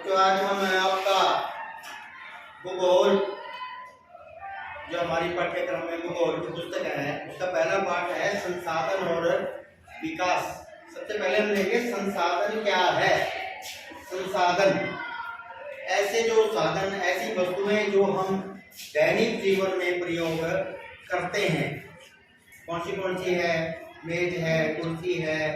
तो आज हम आपका भूगोल, जो हमारी पाठ्यक्रम में भूगोल की पुस्तक है, उसका पहला पाठ है संसाधन और विकास। सबसे पहले हम लेंगे संसाधन क्या है। संसाधन ऐसे जो साधन, ऐसी वस्तुएं जो हम दैनिक जीवन में प्रयोग करते हैं। कौन सी है? मेज है, कुर्सी है,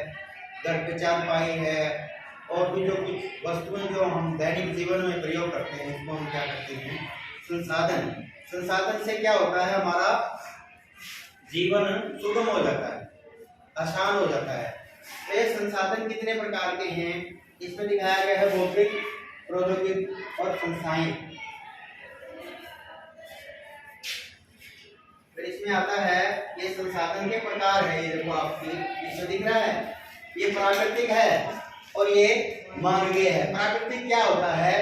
घर पे चारपाई है, और भी जो कुछ वस्तुएं जो हम दैनिक जीवन में प्रयोग करते हैं, उसको हम क्या करते हैं? संसाधन। संसाधन से क्या होता है? हमारा जीवन सुगम हो जाता है, आसान हो जाता है। तो ये संसाधन कितने प्रकार के हैं इसमें दिखाया गया है। भौतिक, प्रौद्योगिक और संस्थाएं। तो इसमें आता है ये संसाधन के प्रकार है। ये देखो आपकी इसमें दिख रहा है, ये प्राकृतिक है और ये मानवीय है। प्राकृतिक क्या होता है?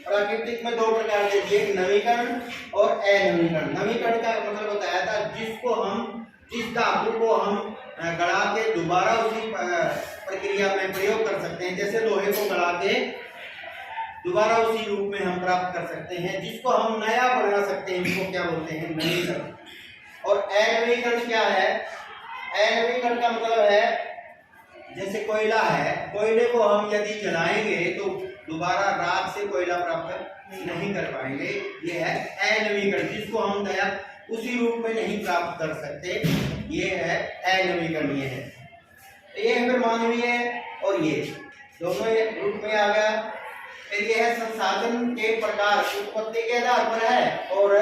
प्राकृतिक में दो प्रकार के दिए, नवीकरण और अनवीकरण। नवीकरण का मतलब बताया था जिसको हम, जिस धातु को हम गढ़ा के दोबारा उसी प्रक्रिया में प्रयोग कर सकते हैं। जैसे लोहे को गढ़ा के दोबारा उसी रूप में हम प्राप्त कर सकते हैं, जिसको हम नया बना सकते हैं, इसको क्या बोलते हैं? नवीकरण। और अनवीकरण क्या है? अनवीकरण का मतलब है जैसे कोयला है, कोयले को हम यदि जलाएंगे तो दोबारा राख से कोयला प्राप्त नहीं कर पाएंगे। ये है अनवीकरण, जिसको हम नया उसी रूप में नहीं प्राप्त कर सकते, ये है अनवीकरण। ये है तो ये है फिर मानवीय, और ये दोनों रूप में आ गया। फिर ये है संसाधन के प्रकार, उत्पत्ति के आधार पर है, और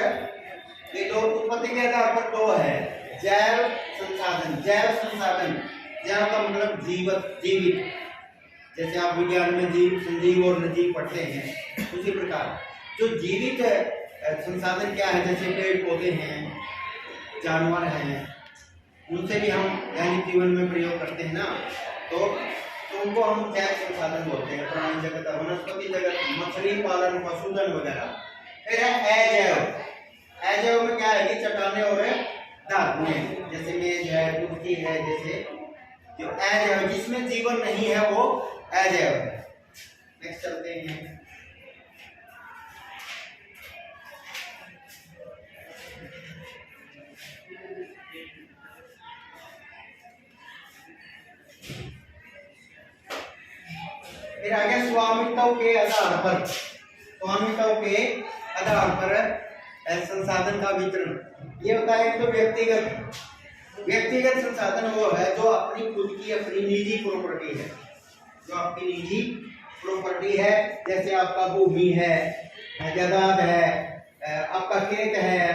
ये दो उत्पत्ति के आधार पर दो है। जैव संसाधन, जैव संसाधन, जैव का मतलब जीवित। जैसे आप विज्ञान में जीव, संजीव और निर्जीव पढ़ते हैं, उसी प्रकार जो जीवित संसाधन क्या है? जैसे पेड़ पौधे हैं, जानवर हैं, उनसे भी हम दैनिक जीवन में प्रयोग करते हैं ना, तो उनको हम जैव संसाधन बोलते हैं। प्राणी जगत, वनस्पति जगत, मछली पालन, पशुधन वगैरह। फिर है अजैव। अजैव में क्या है कि चट्टानें और धातुएं, जैसे मेज है, कुर्सी है, जैसे जो अजैव, जिसमें जीवन नहीं है, वो अजैव है। नेक्स्ट चलते हैं। फिर आगे स्वामित्व के आधार पर, स्वामित्व के आधार पर संसाधन का वितरण। ये होता है तो व्यक्तिगत संसाधन वो है जो अपनी खुद की, अपनी निजी प्रॉपर्टी है, जो आपकी निजी प्रॉपर्टी है। जैसे आपका भूमि है, जायदाद है, आपका खेत है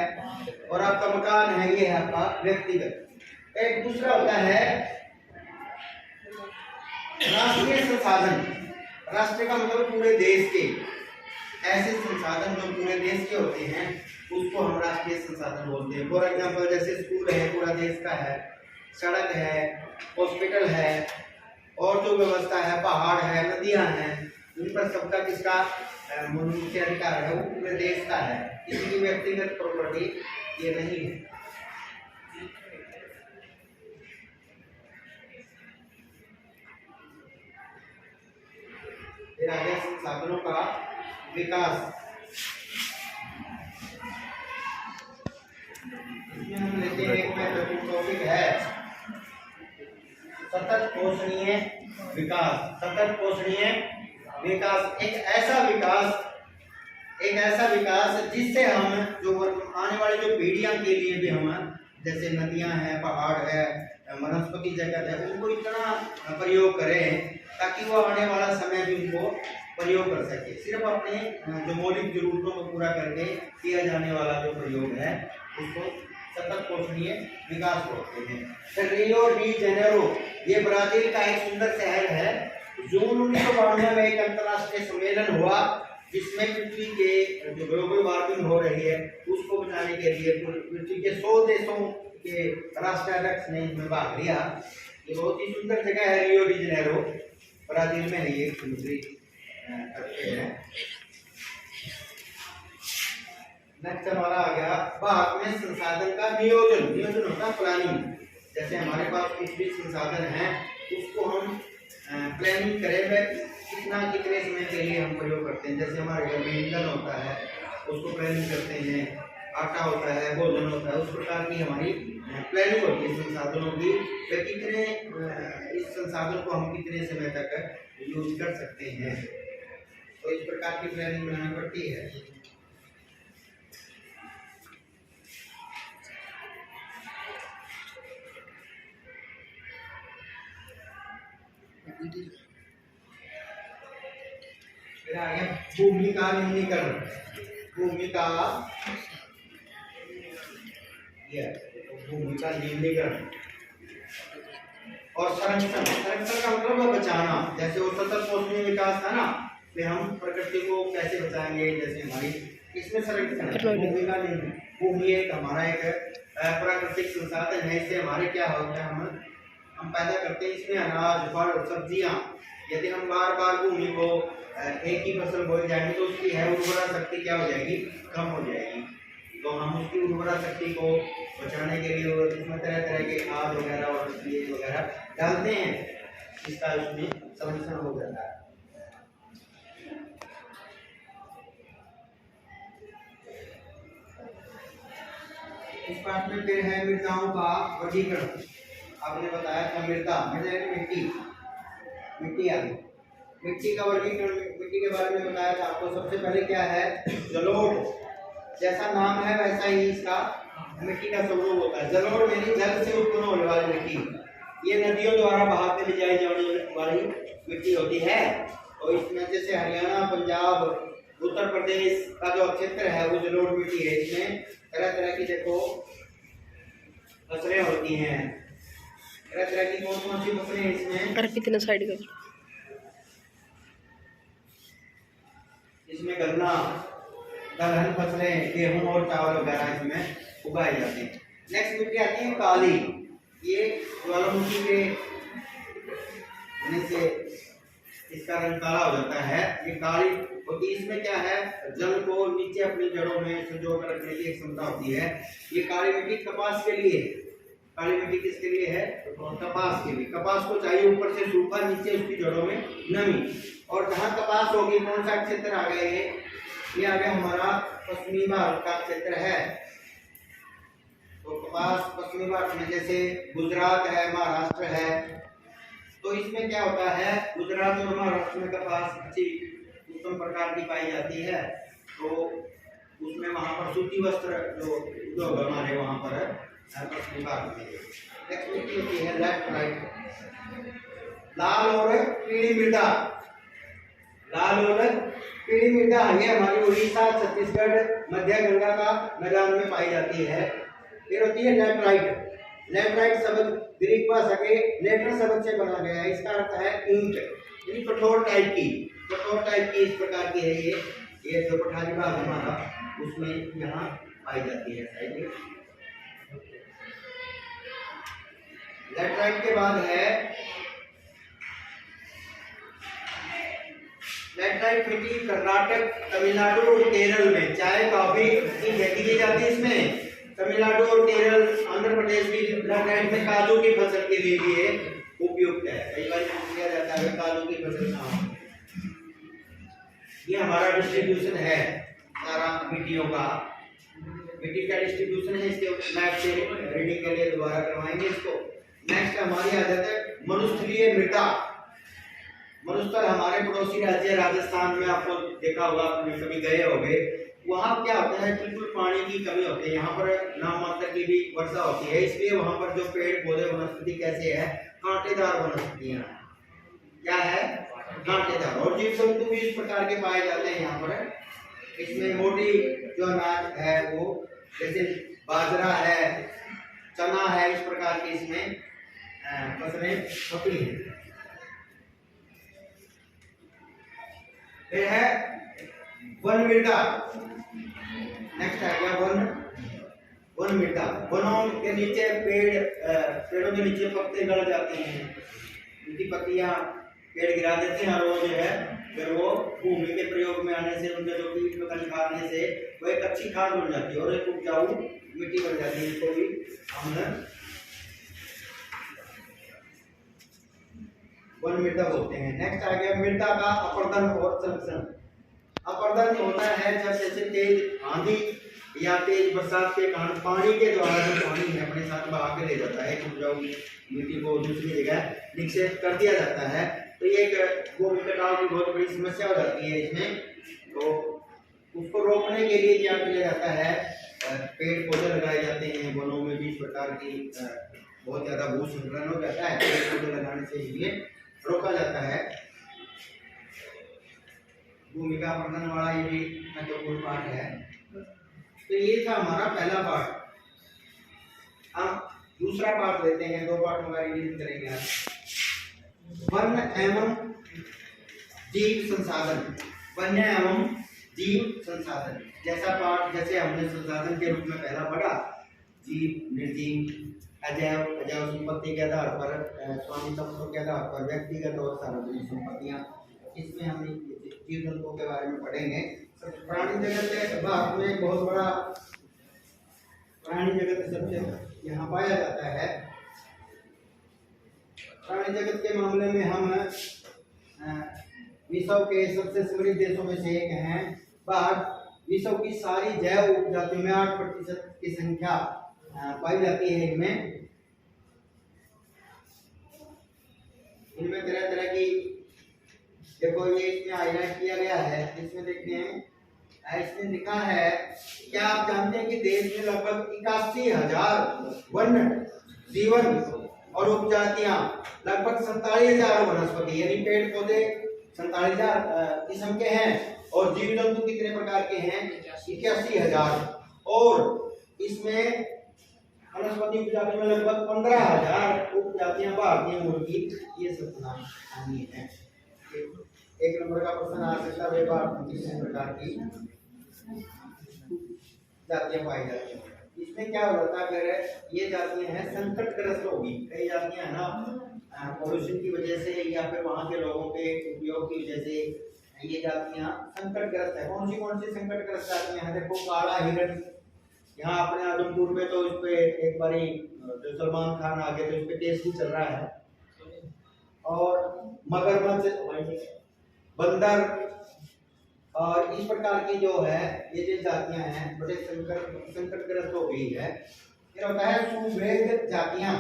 और आपका मकान है, ये है आपका व्यक्तिगत। एक दूसरा होता है राष्ट्रीय संसाधन। राष्ट्र का मतलब पूरे देश के। ऐसे संसाधन जो पूरे देश के होते हैं उसको हम राष्ट्रीय संसाधन बोलते हैं। फॉर एग्जाम्पल जैसे स्कूल है, पूरा देश का है, सड़क है, हॉस्पिटल है, और जो व्यवस्था है, पहाड़ है, नदियां हैं, इन पर सबका किसका मुख्य अधिकार है? वो पूरे देश का है, किसी की व्यक्तिगत प्रॉपर्टी ये नहीं है। फिर आगे संसाधनों का विकास। इसमें हम लेते हैं एक महत्वपूर्ण टॉपिक है सतत पोषणीय विकास। सतत पोषणीय विकास एक ऐसा विकास जिससे हम जो आने वाली जो पीढ़ियां के लिए भी हम, जैसे नदियां हैं, पहाड़ है, वनस्पति जगत है, उनको इतना प्रयोग करें ताकि वो आने वाला समय भी उनको प्रयोग कर सके। सिर्फ अपने जो मौलिक जरूरतों को पूरा करके किया जाने वाला जो प्रयोग है उसको सतत पोषणीय विकास बोलते हैं। फिर रियो डी जेनेरो, ये ब्राजील का एक सुंदर शहर है। जून 1992 में एक अंतर्राष्ट्रीय सम्मेलन हुआ जिसमें पृथ्वी के जो ग्लोबल वार्मिंग हो रही है उसको बचाने के लिए पृथ्वी के 100 देशों के राष्ट्राध्यक्ष ने इसमें भाग लिया। ये बहुत ही सुंदर जगह है, रियो डी जेनेरो, ब्राजील में है। ये समुद्री तट है। नेक्स्ट हमारा आ गया भारत में संसाधन का नियोजन। नियोजन होता है प्लानिंग। जैसे हमारे पास कुछ भी संसाधन है उसको हम प्लानिंग करें कितने समय के लिए हम प्रयोग करते हैं। जैसे हमारे घर में ईंधन होता है, उसको प्लानिंग करते हैं, आटा होता है, भोजन होता है, उस प्रकार की हमारी प्लानिंग होती है संसाधनों की। तो कितने इस संसाधन को हम कितने समय तक यूज कर सकते हैं, तो इस प्रकार की प्लानिंग बनानी पड़ती है। फिर आ गया भूमि का न्यूनीकरण। भूमि का न्यूनीकरण और संरक्षण। संरक्षण का मतलब बचाना। जैसे वो सतत पोषणीय विकास था ना, कि हम प्रकृति को कैसे बचाएंगे, जैसे हमारी इसमें संरक्षण है। भूमि का भूमि एक हमारा एक प्राकृतिक संसाधन है। इससे हमारे क्या होता है, हम पैदा करते हैं इसमें अनाज, फल, सब्जियां। यदि हम बार बार भूमि को एक ही फसल बोई जाएंगे तो उसकी है उर्वरा शक्ति क्या हो जाएगी, कम हो जाएगी। तो हम उसकी उर्वरा शक्ति को बचाने के लिए उसमें तरह तरह के खाद वगैरह और बीज वगैरह डालते हैं, इसका उसमें संरक्षण हो जाता है। इस पाठ में फिर है मृदाओं का वर्गीकरण। आपने बताया था मृदा मिट्टी आ गई। मिट्टी का वर्गीकरण, मिट्टी के बारे में बताया था आपको। सबसे पहले क्या है, जलोढ़। जैसा नाम है वैसा ही इसका मिट्टी का स्वरूप होता है। जलोढ़ यानी जल से उत्पन्न होने वाली मिट्टी। ये नदियों द्वारा बहा के ले जाई जाने वाली मिट्टी होती है। और इसमें जैसे हरियाणा, पंजाब, उत्तर प्रदेश का जो क्षेत्र है वो जलोढ़ मिट्टी है। इसमें तरह तरह की देखो फसलें होती हैं। तरह तरह की कौन कौन सी फसलें इसमें, कितना साइड का, इसमें गन्ना, दलहन फसलें, गेहूं और चावल वगैरह इसमें उगाए जाते हैं। नेक्स्ट मिट्टी आती है काली। ये ज्वालामुखी के से इसका रंग काला हो जाता है, ये काली होती है। इसमें क्या है, जल को नीचे अपनी जड़ों में संजो कर रखने की क्षमता होती है। ये काली मिट्टी कपास के लिए, काली मिट्टी किसके लिए है, कपास के लिए। कपास को चाहिए ऊपर से सूखा, नीचे उसकी जड़ों में नमी। और जहाँ कपास होगी, कौन सा क्षेत्र आ गया ये आ गया हमारा पश्चिमी भारत का क्षेत्र है। तो कपास पश्चिमी भारत में जैसे गुजरात है, महाराष्ट्र है, तो इसमें क्या होता है, गुजरात और महाराष्ट्र में कपास अच्छी उत्तम प्रकार की पाई जाती है। तो उसमें वहाँ पर सूती वस्त्र जो उद्योग हमारे वहाँ पर पश्चिमी भारत में। नेक्स्ट मिट्टी होती है लैटराइट। लाल और पीली मृदा। लाल और पीली मृदा ये हमारी उड़ीसा, छत्तीसगढ़, मध्य गंगा का मैदान में पाई जाती है। फिर होती है लैटराइट। लैटराइट शब्द ग्रीक भाषा के लेटर शब्द से बना गया है। इसका अर्थ है ईंट, यानी कठोर टाइप की। कठोर टाइप की इस प्रकार की है ये जो पठारी भाग हमारा उसमें यहाँ पाई जाती है। लैटराइट के बाद है लैटराइट मिट्टी कर्नाटक, तमिलनाडु और केरल में चाय कॉफी की खेती की जाती है। इसमें तमिलनाडु और केरल, आंध्र प्रदेश भी लैटराइट में काजू की फसल के लिए भी उपयुक्त है। कई बार पूछा जाता है काजू की फसल कहाँ। ये हमारा डिस्ट्रीब्यूशन है सारा मिट्टियों का। मिट्टी का डिस्ट्रीब्यूशन है, इसके मैप से रीडिंग के लिए दोबारा करवाएंगे इसको। नेक्स्ट हमारी आ जाता है मरुस्थलीय मृदा। मरुस्थल हमारे पड़ोसी राज्य राजस्थान में आपको देखा होगा, आपने कभी गए होंगे। वहाँ क्या होता है, बिल्कुल पानी की कमी होती है। यहाँ पर नाम मात्र की भी वर्षा होती है, इसलिए वहाँ पर जो पेड़ पौधे वनस्पति कैसे है, कांटेदार वनस्पतियाँ क्या है, कांटेदार। और जीव जंतु भी इस प्रकार के पाए जाते हैं यहाँ पर। इसमें मोटी जो अनाज है वो जैसे बाजरा है, चना है, इस प्रकार की इसमें फसलें होती हैं। फिर है वन मृदा। नेक्स्ट आ गया वन मृदा। वनों के नीचे पेड़ों के नीचे पत्ते गड़ जाते हैं, उनकी पत्तियां पेड़ गिरा देते हैं और वो जो है फिर वो भूमि के प्रयोग में आने से, उनके जो कीट पतंग खाने से वो एक अच्छी खाद बन जाती है और एक उपजाऊ मिट्टी बन जाती है। इसको भी हम वन मृदा बोलते हैं। नेक्स्ट आ गया मृदा का अपर्दन और संरक्षण। अपर्दन होता है जब जैसे तेज आंधी या तेज बरसात के कारण पानी के द्वारा जो पानी है अपने साथ बहा के ले जाता है, उपजाऊ मिट्टी को दूसरी जगह निक्षेप कर दिया जाता है, तो ये एक भूमि कटाव की बहुत बड़ी समस्या हो जाती है इसमें। तो उसको रोकने के लिए क्या किया जाता है, पेड़ पौधे लगाए जाते हैं। वनों में भी इस प्रकार की बहुत ज्यादा भू संकलन हो जाता है, पेड़ पौधे लगाने से ये रोका जाता है। भूमि का अपर्दन वाला ये भी महत्वपूर्ण पार्ट है। तो ये था हमारा पहला पार्ट। अब दूसरा पार्ट लेते हैं, दो पार्ट हमारे रिवीजन करेंगे आज। वन एवं जीव संसाधन। वन्य एवं जीव संसाधन जैसा पार्ट, जैसे हमने संसाधन के रूप में पहला पढ़ा, जीव, निर्जीव, अजैव, अजैव संपत्ति के आधार पर, स्वामी तत्वों के आधार पर, व्यक्तिगत और सार्वजनिक संपत्तियां, इसमें हम जीव जंतुओं के बारे में पढ़ेंगे। प्राणी जगत के भाग में बहुत बड़ा प्राणी जगत सबसे यहाँ पाया जाता है। प्राणी जगत के मामले में हम विश्व के सबसे समृद्ध देशों में से एक हैं। विश्व की सारी जैव उपजातियों में 8% की संख्या पाई जाती है। इनमें तरह तरह की, देखो ये इसमें हाईलाइट किया गया है, इसमें देखते हैं, इसमें लिखा है, क्या आप जानते हैं कि देश में लगभग 81,000 वन्य जीवन और उपजातियां, लगभग 47,000 वनस्पति यानी पेड़ पौधे 47,000 किस्म के हैं, और जीव जंतु कितने प्रकार के हैं, 81,000, और इसमें वनस्पति उपजाति में लगभग 15,000 उपजातियां भारतीय मूल की, ये सब शामिल है। एक नंबर का प्रश्न आ सकता है, भारत में किस प्रकार की जातियां पाई जाती हैं। इसमें क्या हो जाता है, अगर ये जातियां हैं संकटग्रस्त होगी, कई जातियां है ना पॉल्यूशन की वजह से या फिर वहां के लोगों के उपयोग की वजह से ये जातियां संकटग्रस्त है। कौन सी संकटग्रस्त जातियां हैं, देखो काला हिरण, यहाँ अपने आजमपुर में तो इस पे एक बारी जो सलमान खान आ गए तो इस पे केस भी चल रहा है, और मगरमच्छ, बंदर, और इस प्रकार की जो है ये जो जातियां हैं बड़े संकटग्रस्त हो गई है। फिर होता है सुभेद जातियां।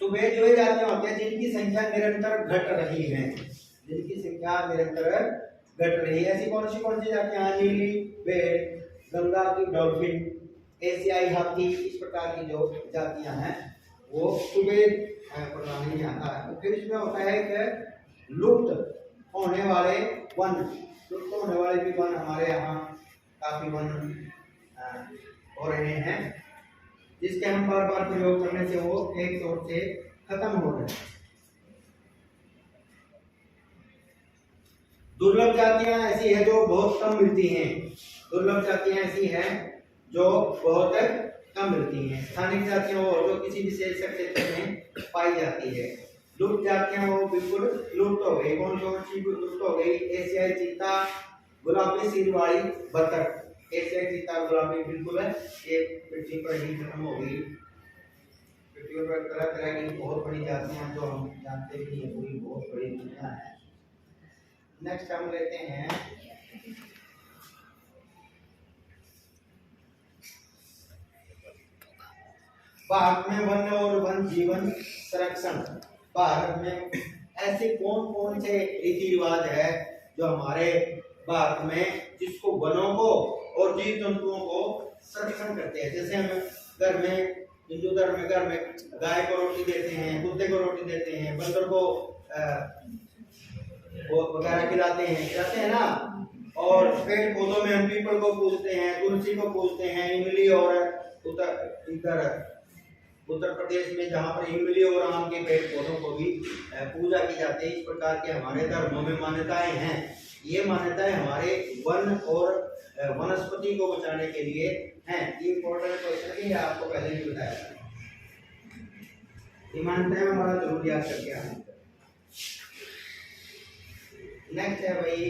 सुभेद जो जातियां होती हैं जिनकी संख्या निरंतर घट रही है, जिनकी संख्या निरंतर घट रही है। ऐसी कौन सी जातियां, नीली भेड़, गंगा की डॉल्फिन, एशियाई हाथी, इस प्रकार की जो जातियां हैं वो सुभेद प्रणाली में आता है। फिर इसमें होता है कि लुप्त होने वाले वन, लुप्त होने वाले भी वन हमारे यहाँ काफी वन हो रहे हैं, जिसके हम बार बार प्रयोग करने से वो एक तौर से खत्म हो रहे हैं। दुर्लभ जातियां ऐसी है जो बहुत कम मिलती हैं। दुर्लभ जातियां ऐसी हैं जो बहुत कम मिलती हैं। स्थानिक जातियां वो जो किसी विशेष क्षेत्र में पाई जाती है। लुप्त जातियां वो बिल्कुल लुप्त हो गई। कौन सी लुप्त हो गई, एशियाई चीता, गुलाबी सिर वाली बतख। एशियाई चीता गुलाबी बिल्कुल है, ये पृथ्वी पर ही खत्म हो गई। पृथ्वी पर तरह तरह की बहुत बड़ी जातियां जो हम जानते भी नहीं, पूरी बहुत बड़ी दुनिया है। नेक्स्ट हम लेते हैं भारत में वन्य और वन जीवन संरक्षण। भारत में ऐसे कौन कौन से रीति रिवाज है जो हमारे भारत में जिसको वनों को और जीव जंतुओं को संरक्षण करते हैं। जैसे हम घर में, हिंदू धर्म में घर में गाय को रोटी देते हैं, कुत्ते को रोटी देते हैं, बंदर को वगैरह खिलाते हैं ना, और पेड़ पौधों में हम पीपल को पूजते हैं, तुलसी को पूजते हैं, इमली, और उत्तर प्रदेश में जहाँ पर इमली और आम के पेड़ पौधों को भी पूजा की जाती है। इस प्रकार के हमारे धर्मों में मान्यताएं हैं। ये मान्यताएं हमारे वन और वनस्पति को बचाने के लिए हैं। ये इम्पोर्टेंट क्वेश्चन है, आपको पहले भी बताया। ये मान्यताएं हमारा जरूर याद करके आना। नेक्स्ट है भाई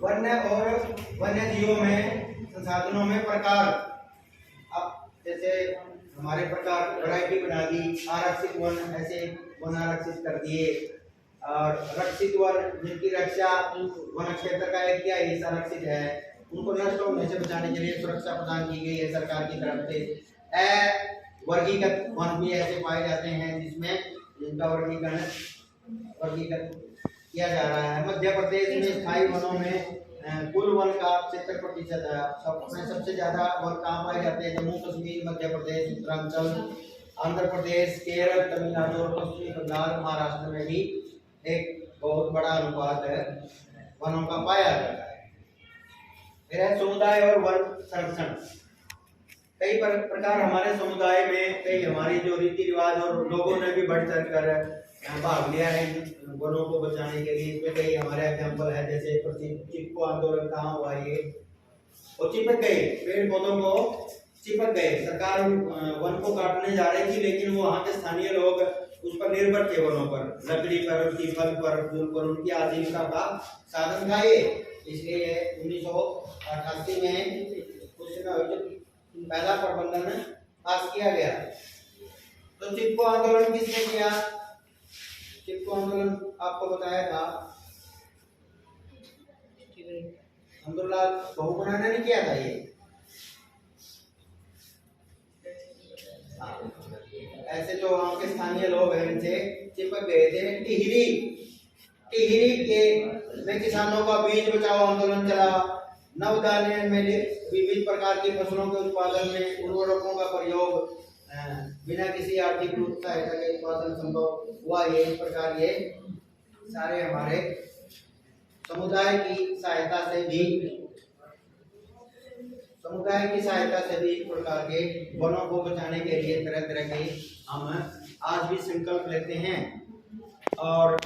वन्य और वन्य जीवों में संसाधनों में प्रकार। अब जैसे हमारे प्रकार वैरायटी बना दी, आरक्षित वन ऐसे वन आरक्षित कर दिए, और रक्षित वन जिनकी रक्षा वन क्षेत्र का एक क्या हिस्सा रक्षित है, उनको नष्ट होने से बचाने के लिए सुरक्षा प्रदान की गई है सरकार की तरफ से। वर्गीकृत वन भी ऐसे पाए जाते हैं जिसमें जिनका वर्गीकरण किया जा रहा है। मध्य प्रदेश में स्थायी वनों में कुल वन का 70% है। सबसे ज्यादा वन कहाँ पाए जाते हैं? जम्मू कश्मीर, मध्य प्रदेश, उत्तरांचल, आंध्र प्रदेश, केरल, तमिलनाडु और पश्चिमी बंगाल, महाराष्ट्र में भी एक बहुत बड़ा अनुपात है वनों का पाया जाता है। फिर है समुदाय और वन संरक्षण। कई प्रकार हमारे समुदाय में, कई हमारी जो रीति रिवाज और लोगों ने भी बढ़ चढ़ कर भाग लिया है वनों को बचाने के लिए। इसमें कई हमारे एग्जाम्पल है, जैसे चिपको आंदोलन कहाँ हुआ ये, वो चिपक गए, पेड़ पौधों को चिपक गए। सरकार वन को काटने जा रही थी, लेकिन वो वहाँ के स्थानीय लोग उस पर निर्भर थे, वनों पर, लकड़ी पर, पीपल पर, फूल पर, उनकी आजीविका का साधन था ये। इसलिए 1988 में पहला प्रबंधन पास किया गया। तो चिपको आंदोलन किसने किया? चिपको आंदोलन आपको बताया था अब्दुल्ला बहुगुणा ने किया था ये। ऐसे जो वहाँ के स्थानीय लोग हैं इनसे चिपक गए थे। टिहरी के में किसानों का बीज बचाओ आंदोलन चला। नवधान्य में विविध प्रकार की फसलों के उत्पादन में उर्वरकों का प्रयोग बिना किसी आर्थिक सहायता के उत्पादन संभव हुआ। ये इस प्रकार ये सारे हमारे समुदाय की सहायता से भी इस प्रकार के वनों को बचाने के लिए तरह तरह के हम आज भी संकल्प लेते हैं। और